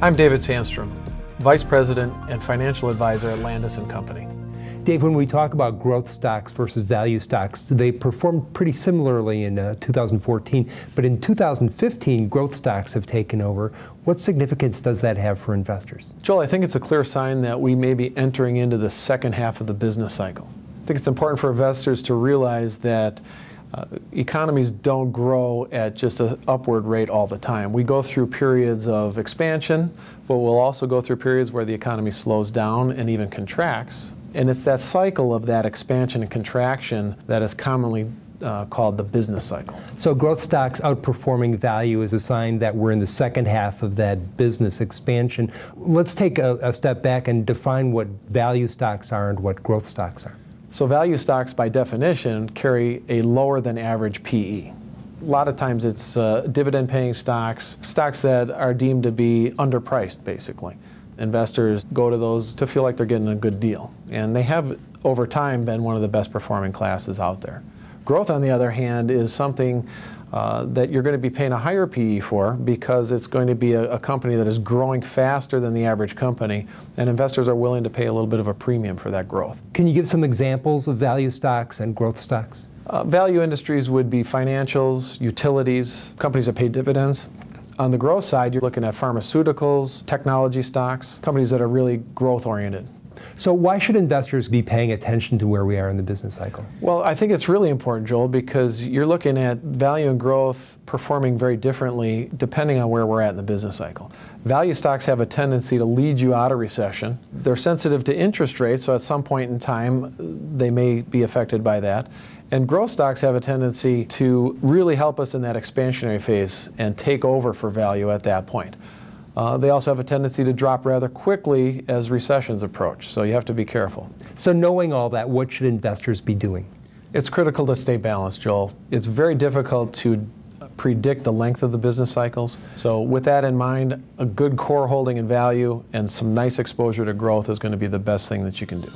I'm David Sandstrom, Vice President and Financial Advisor at Landaas Company. Dave, when we talk about growth stocks versus value stocks, they performed pretty similarly in 2014, but in 2015, growth stocks have taken over. What significance does that have for investors? Joel, I think it's a clear sign that we may be entering into the second half of the business cycle. I think it's important for investors to realize that economies don't grow at just an upward rate all the time. We go through periods of expansion, but we'll also go through periods where the economy slows down and even contracts. And it's that cycle of that expansion and contraction that is commonly called the business cycle. So growth stocks outperforming value is a sign that we're in the second half of that business expansion. Let's take a step back and define what value stocks are and what growth stocks are. So value stocks, by definition, carry a lower than average PE. A lot of times it's dividend-paying stocks, stocks that are deemed to be underpriced, basically. Investors go to those to feel like they're getting a good deal. And they have, over time, been one of the best performing classes out there. Growth, on the other hand, is something that you're going to be paying a higher PE for because it's going to be a company that is growing faster than the average company, and investors are willing to pay a little bit of a premium for that growth. Can you give some examples of value stocks and growth stocks? Value industries would be financials, utilities, companies that pay dividends. On the growth side, you're looking at pharmaceuticals, technology stocks, companies that are really growth-oriented. So why should investors be paying attention to where we are in the business cycle? Well, I think it's really important, Joel, because you're looking at value and growth performing very differently depending on where we're at in the business cycle. Value stocks have a tendency to lead you out of recession. They're sensitive to interest rates, so at some point in time they may be affected by that. And growth stocks have a tendency to really help us in that expansionary phase and take over for value at that point. They also have a tendency to drop rather quickly as recessions approach, so you have to be careful. So knowing all that, what should investors be doing? It's critical to stay balanced, Joel. It's very difficult to predict the length of the business cycles. So with that in mind, a good core holding in value and some nice exposure to growth is going to be the best thing that you can do.